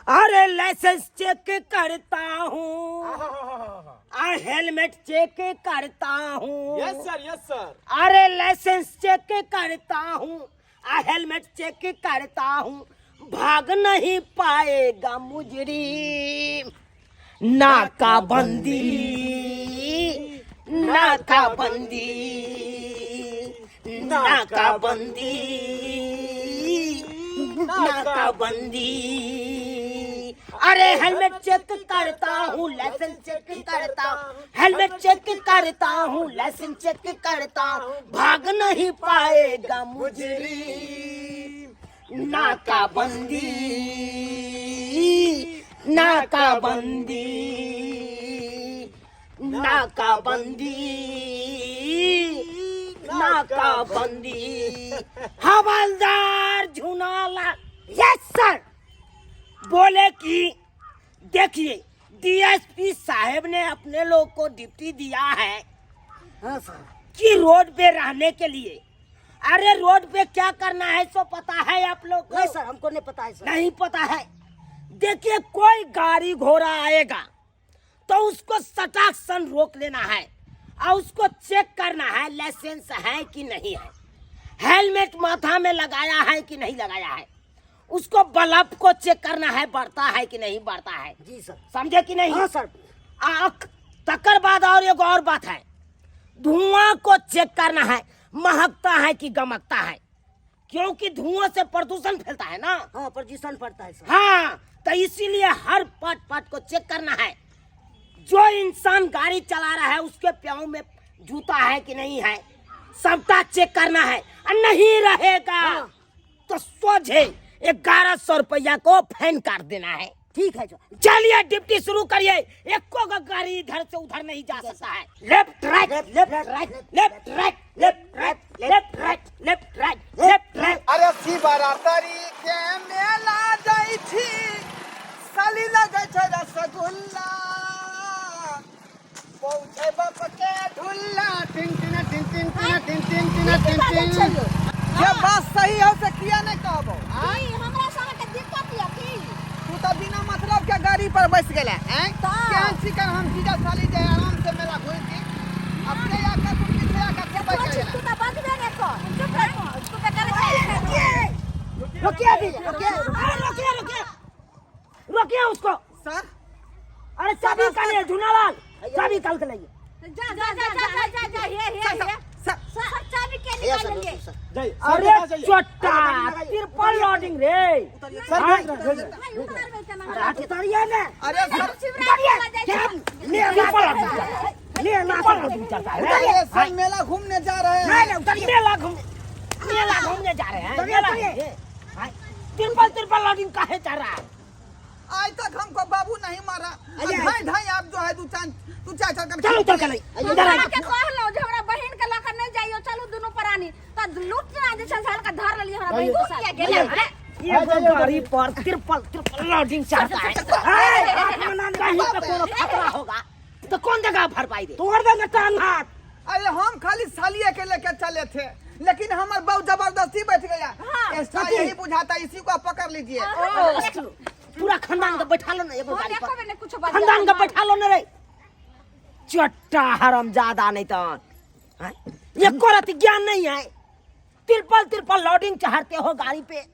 अरे licence check करता हूँ, हेलमेट चेक करता हूँ। Yes sir. अरे लाइसेंस चेक करता हूँ, हेलमेट चेक करता हूँ। भाग नहीं पाएगा मुजरिम, नाकाबंदी नाकाबंदी नाकाबंदी नाकाबंदी। अरे हेलमेट चेक करता हूँ, लाइसेंस चेक करता हूँ, हेलमेट चेक करता हूँ, लाइसेंस चेक करता हूँ। भाग नहीं पाएगा मुजरिम, नाकाबंदी नाकाबंदी नाकाबंदी नाकाबंदी। हवलदार झुनाला यस सर बोले कि देखिए डीएसपी साहब ने अपने लोग को ड्यूटी दिया है। हाँ सर। कि रोड पे रहने के लिए। अरे रोड पे क्या करना है सो पता है आप लोग को? नहीं सर, हमको नहीं पता है सर। नहीं पता है। देखिए कोई गाड़ी घोड़ा आएगा तो उसको सटाक सन रोक लेना है और उसको चेक करना है लाइसेंस है कि नहीं है, हेलमेट माथा में लगाया है कि नहीं लगाया है, उसको बल्ब को चेक करना है बढ़ता है कि नहीं बढ़ता है। जी सर। समझे कि नहीं? हाँ सर। तकर बाद और एक और बात है, धुआं को चेक करना है महकता है कि गमकता है, क्योंकि धुआं से प्रदूषण फैलता है ना। हाँ प्रदूषण पड़ता है सर। हाँ तो इसीलिए हर पार्ट को चेक करना है। जो इंसान गाड़ी चला रहा है उसके पाँव में जूता है कि नहीं है, सबका चेक करना है। और नहीं रहेगा तो सोझे 1100 रुपया को फाइन काट देना है। ठीक है सर। चलिए ड्यूटी शुरू करिए। एक को गाड़ी इधर से उधर नहीं जा सकता है। Left right left right left right left right left right left right left right. अरे शिवरात्रि के मेला जाइ छी, साली लगै छै रसगुल्ला, पहुँचे बाप के ढुल्ला, टिन टिन टिन टिन टिन टिन टिन टिन टिन टिन। ये बात सही हो से किया नहीं कहबो? हमरा संगे के दिक्कत या की? तू तो बिना मतलब के गाड़ी पर बैठ गेले हैं। केहन चिकन हम जीजा साली जे आराम से मेला घुर की अपने आके तुम पीछे आके बैठ गेले। तू तो बंद दे देखो, चुप रह, तू के करे रोकिए अभी रोकिए। अरे रोकिए रोकिए रोकिए उसको। सर अरे चाबी निकालिए झूनालाल, चाबी निकाल के लाइए। जा जा जा जा जा जा ये सर चाबी के निकालेंगे। अरे चोट्टा ट्रिपल लोडिंग रे। सर उतारिए ना। अरे सर ले लोडिंग चलता है। उतारिए सर, मेला घूमने जा रहे हैं। नहीं उतारिए, मेला घूमने जा रहे हैं। मेला ट्रिपल लोडिंग काहे चल रहा है? आज तक हमको बाबू नहीं मारा। ढाई ढाई आप जो है तू चाय चल कर चलो चल के लाई इधर आ। के कहलो जे हमरा बहिन के लेकर नहीं जाइयो, चलू दोनों प्राणी त लूट ना जे संसार का धर लियो हमरा बहिन के साथ गेले। ये गाड़ी पर ट्रिपल लोडिंग चलता है। कहीं पे कोनो खतरा होगा तो कौन जगह भरपाई दे? तोड़ देंगे टांग हाथ। अरे हम खाली सालिए के लेके चले थे, लेकिन हमारे बहु जबरदस्ती बैठ गया। एक्स्ट्रा यही बुझाता, इसी को पकड़ लीजिए। पूरा खानदान का बैठा लो ना ये गाड़ी देखो पर। मैंने कुछ खानदान का बैठा लो ना रे। चट्टा हरामजादा नहीं तो ये कोरत ज्ञान नहीं है। ट्रिपल लोडिंग चढ़ते हो गाड़ी पे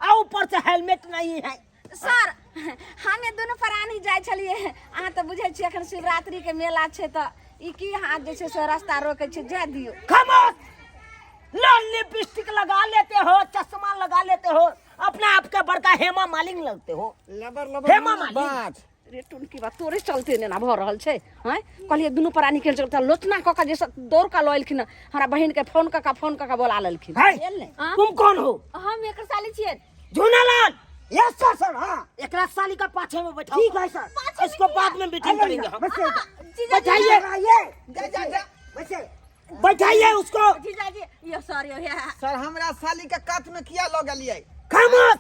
और ऊपर से हेलमेट नहीं है। सर हमें दोनों प्राणी जाय छलिए, अहाँ तो बुझे छी अखन शिवरात्रि के मेला छै त ई की हाथ जे छै से रास्ता रोके छै, जा दियो। खामोश, लाल लिपस्टिक लगा लेते हो, चश्मा लगा लेते हो, अपने आप का बड़का हेमा मालिनी लगते हो। हेमा मालिनी रे टुनकी बात तोरे चलते ने ना भ रहल छै। हैं कहलिए दोनों प्राणी के चलता लोचना क के जे दौड़ का लइलखिन, हमरा बहिन के फोन क के बोला लेलखिन। तुम कौन हो? हम एकर साली छियै झूनालाल। Yes sir. हाँ एकरा साली का पाछे में बैठाओ। ठीक है सर। इसको बाद में मीटिंग करेंगे हम। बैठाइए बैठाइए उसको। जीजाजी ये सॉरी हो या सर हमरा साली के कात में किया लग गलिए? खामोश,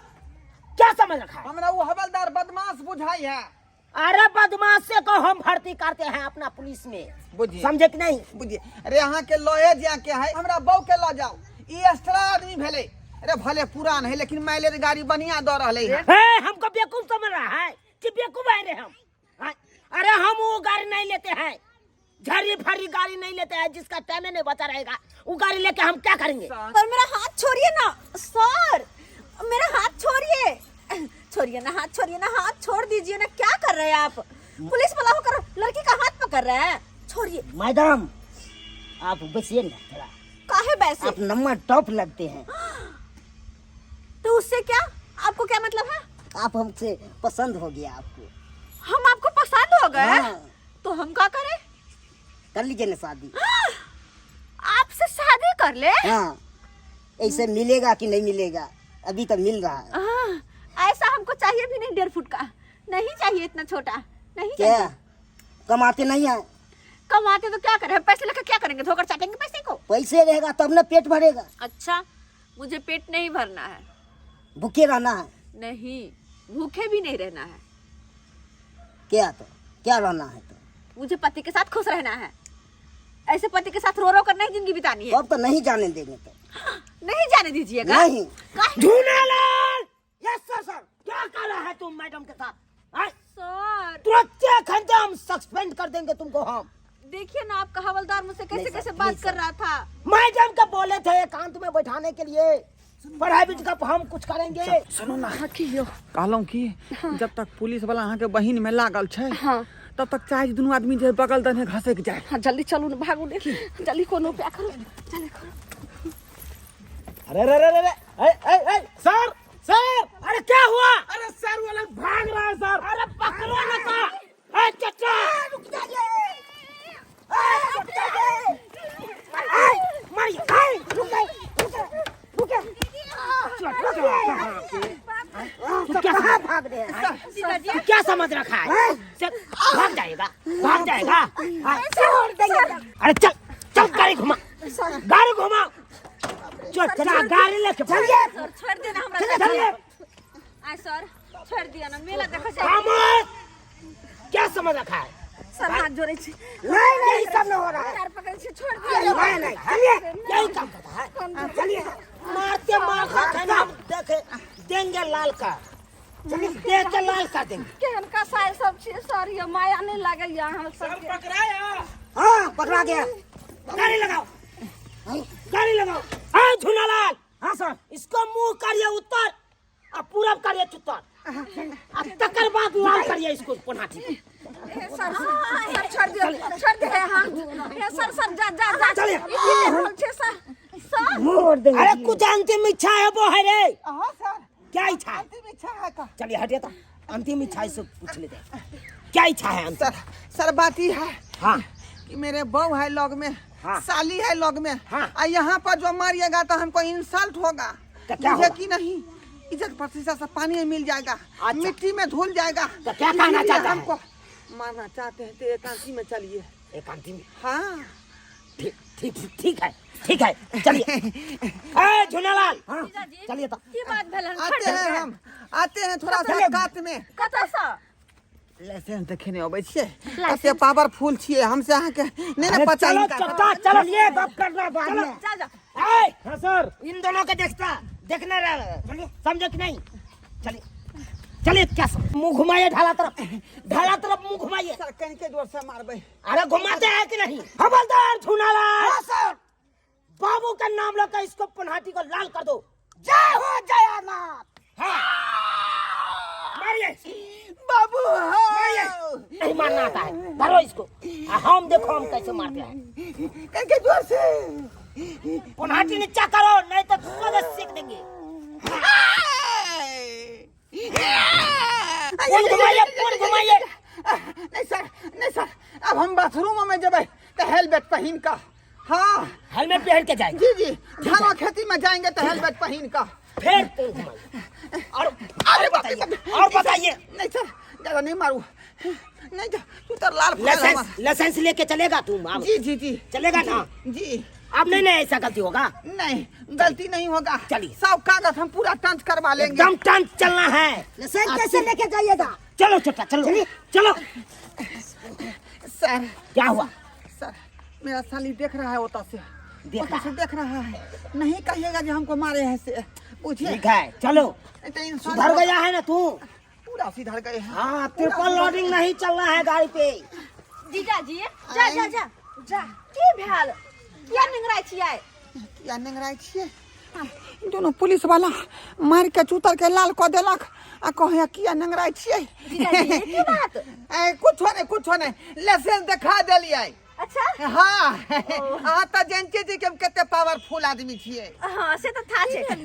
क्या समझ रखा है? हमरा वो हवलदार बदमाश बुझाई है। अरे बदमाश से को हम भर्ती करते हैं अपना पुलिस में, बुझिए समझे कि नहीं? बुझिए। अरे यहाँ के लॉयर जा के है, हमरा बहू के लो जाओ। ई एक्स्ट्रा आदमी भेले, अरे भले पुरान है लेकिन माइलेज गाड़ी बढ़िया दे रहा है। हमको बेवकूफ समझ रहा है कि बेवकूफ है रे हम? हाँ? अरे हम वो गाड़ी नहीं लेते हैं, झरी फरी गाड़ी नहीं लेते हैं जिसका टाइम नहीं बचा रहेगा। वो गाड़ी लेके हम क्या करेंगे? सर मेरा हाथ छोड़िए ना सर, मेरा हाथ छोड़िए, छोड़िए ना, हाथ छोड़िए ना, हाथ छोड़ दीजिए ना। क्या कर रहे हैं आप? पुलिस वाला होकर लड़की का हाथ पकड़ रहे हैं, छोड़िए। मैडम आप बचिए ना थोड़ा, काहे वैसे? आप नंबर टॉप लगते हैं। तो उससे क्या, आपको क्या मतलब है? आप हमसे पसंद हो गया आपको। हम आपको पसंद हो गए? हाँ। तो हम क्या करें? कर लीजिए ना शादी। आपसे शादी कर ले? हाँ, ऐसे मिलेगा कि नहीं मिलेगा? अभी तो मिल रहा है। ऐसा हमको चाहिए भी नहीं, 1.5 फुट का नहीं चाहिए, इतना छोटा नहीं क्या चाहिए। कमाते नहीं है? कमाते तो क्या करें, पैसे लेकर क्या करेंगे? धोकर चाटेंगे पैसे को? पैसे रहेगा तब ना पेट भरेगा। अच्छा, मुझे पेट नहीं भरना है। भूखे रहना है? नहीं, भूखे भी नहीं रहना है। क्या तो क्या रहना है? तो मुझे पति के साथ खुश रहना है। ऐसे पति के साथ रो रो कर नहीं जिंदगी बितानी है। अब तो नहीं जाने देंगे। तो नहीं जाने दीजिएगा। नहीं। काहे? झूलालाल! यस सर सर, क्या कर रहा है तुम मैडम के साथ? हाँ? सर तुरंत 1 घंटे हम सस्पेंड कर देंगे तुमको हम। देखिए ना, आपका हवलदार मुझसे कैसे नहीं, कैसे सर, बात नहीं, कर सर। रहा था। मैडम का बोले थे एकांत में बैठाने के लिए, प्राइवेट का हम कुछ करेंगे। सुनो ना, हाँ की यो कहलौं कि जब तक पुलिस वाला अहाँ के बहिन में लागल छै, हाँ तब तक चाहे दुनू आदमी जे बगल दने घसे के जाए। हाँ, जल्दी चलू ना, भागू दे, जल्दी कोनो पे करो, चले करो। अरे अरे अरे अरे सर सर, अरे क्या हुआ? अरे सर वाला भाग रहा है सर। अरे पकड़ो ना सर। ए चाचा रुक जाइए, रुक जाइए, मारिए, रुक तू क्या भाग रहे हैं? क्या समझ रखा है? भाग जाएगा, भाग जाएगा। छोड़ देंगे। अरे चल चल, गाड़ी घुमा, गाड़ी घुमा, चल गाड़ी लेके चलिए। सर छोड़ देना हमरा। चलिए आय सर, छोड़ दिया ना, मेला देखा जाए। खामोश, क्या समझ रखा है? सर हाथ जोड़े छी। नहीं नहीं, सब नहीं हो रहा है। पैर पकड़ छी, छोड़ दिया। नहीं नहीं, चलिए, यही काम करता है। चलिए, मारते मार खाते ना, हम देखे देंगे लाल का, चलिए देख के लाल कर देंगे। केहन का साय सब छी सर, ये माया नहीं लागे यहाँ सब के। हाँ पकड़ा गया, गाड़ी लगाओ, गाड़ी लगाओ। हाँ झूलालाल, हाँ सर, इसको मुंह करिए उत्तर और पूरब करिए चुत्तर, और तकर बाद लाल करिए इसको पनाठी। सर सर छोड़ दिया हाथ। ये सर सर जा जा जा। चलिए। ये होल छे सर। सर मोड़ देंगे। अरे कुछ अंतिम इच्छा है वो है रे? हाँ सर, क्या इच्छा है? अंतिम इच्छा है का? चलिए हटिए तो, अंतिम इच्छा इससे पूछ लेते हैं। क्या इच्छा है अंतिम? सर सर बात ही है हाँ कि मेरे बहू है लॉग में, हाँ। साली है लॉग में, हाँ। और यहाँ पर जो मारिएगा तो हमको इंसल्ट होगा। तो क्या मुझे होगा? कि नहीं, इज्जत प्रतिष्ठा सब पानी में मिल जाएगा, अच्छा। मिट्टी में धुल जाएगा। तो क्या कहना इसलिए चाहता है? हमको मारना चाहते हैं तो एकांती में चलिए। एकांती में? हाँ ठीक ठीक ठीक है, ठीक है, चलिए। ए झूलालाल, हाँ चलिए तो। की बात भेलन? आते हैं हम, आते हैं थोड़ा सा चलिए। कात में। कतऽ सँ? लाइसेंस देखे नहीं अबै छियै, कते पावरफुल छियै, हमसे अहाँ के नहीं ना अरे पता। चलो इनका चट्टा, चलो ये बात करना बाद में। जा जा। ए, हाँ सर, इन दोनों को देखना रहा, समझे कि नहीं? चलिए चलिए, क्या मुंह घुमाइए, ढाला तरफ मुंह घुमाइए। सर कहीं के जोर से मारबै। अरे घुमाते हैं कि नहीं? हवलदार झूलालाल, हाँ सर, बाबू का नाम लेकर इसको पनहाटी को लाल कर दो। जय हो जयानाथ। हाँ मारिए बाबू मारिए। नहीं मारना आता है, धरो इसको। हम देखो हम कैसे मारते हैं। कहीं के जोर से। पनहाटी नीचा करो, नहीं तो तुझे सीख देंगे। पूर्ण घुमाइए। नहीं सर, अब हम बाथरूम में जब तो हेलमेट पहन का। हाँ हेलमेट पहन के जाएंगे। जी जी, धान खेती में जाएंगे तो हेलमेट पहन का। फिर पूर्ण घुमाइए। और बताइए। नहीं सर, ज्यादा नहीं मारू। नहीं तो तो लाल लाइसेंस लेके चलेगा तुम? आप जी जी जी चलेगा ना? जी। अब नहीं ऐसा गलती होगा। नहीं गलती नहीं होगा। चलिए। सब कागज हम पूरा टंच करवा लेंगे। एकदम टंच चलना है। लाइसेंस कैसे लेके जाइएगा? चलो छोटा, चलो चलो। सर क्या हुआ? सर मेरा साली देख रहा है, ओता से देख ओता से देख रहा है। नहीं कहिएगा जो हमको मारे हैं से, पूछिए। ठीक है चलो, तो इंसान सुधर गया है ना तू? पूरा सुधर गए हैं। हाँ, ट्रिपल लोडिंग नहीं चलना है गाड़ी पे। जीजा जी जा जा जा जा की भेल किया निंगराय छियै या नंगराय छियै दोनों पुलिस वाला मार के चूतर के लाल कऽ देलक आ कहे किया नंगराय छियै। जीजा जी की बात कुछो नहीं लाइसेंस दिखा देलियै। अच्छा हाँ अहाँ तऽ जानते छी कि हम कते पावरफुल आदमी छियै। हाँ से तो था छे चल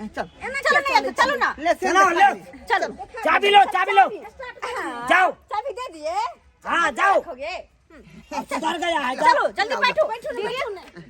चलो ना चलो ना लाइसेंस चलो, लो। चलो चाबी लो, चाबी लो। जाओ। चाबी दे दिए हाँ, जाओ। रखोगे अब सुधर गया है। चलो जल्दी बैठो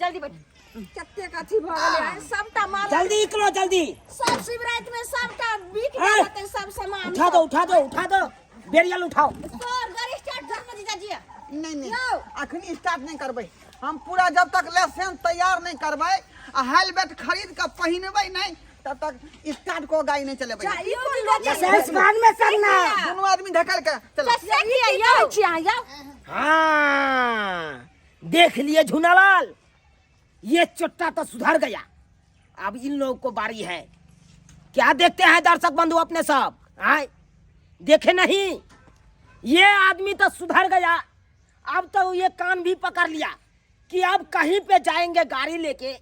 जल्दी बैठो कते कथी भ गेलै है सबटा माल जल्दी निकलो, जल्दी। सब शिवरात में सबटा बिक हाँ। जाते सब सामान उठा दो, उठा दो, उठा दो। बेरियल उठाओ। सर गाड़ी स्टार्ट कर मत जीजा जी नहीं जाओ। अखनी स्टार्ट नहीं करबै हम पूरा जब तक लाइसेंस तैयार नहीं करबै आ हेलमेट खरीद के पहिनबै नहीं तब तक स्टार्ट को गाड़ी नहीं चलेबै। लाइसेंस बाद में करना। दोनों आदमी ढकल के चलो। हाँ, देख लिए झूनालाल, ये चुट्टा तो सुधर गया। अब इन लोगों को बारी है। क्या देखते हैं दर्शक बंधु अपने सब? आए देखे नहीं, ये आदमी तो सुधर गया। अब तो ये कान भी पकड़ लिया कि अब कहीं पे जाएंगे गाड़ी लेके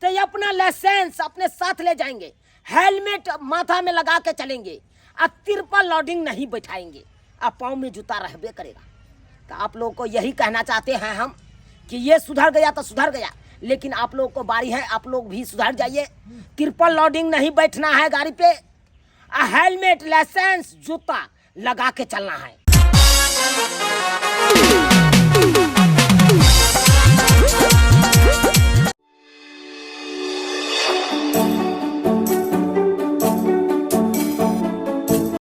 तो ये अपना लाइसेंस अपने साथ ले जाएंगे, हेलमेट माथा में लगा के चलेंगे और ट्रिपल लोडिंग नहीं बैठाएंगे, अब पाँव में जूता रहबे करेगा। तो आप लोगों को यही कहना चाहते हैं हम कि ये सुधर गया तो सुधर गया, लेकिन आप लोगों को बारी है, आप लोग भी सुधर जाइए। ट्रिपल लोडिंग नहीं बैठना है गाड़ी पे, हेलमेट लाइसेंस जूता लगा के चलना है।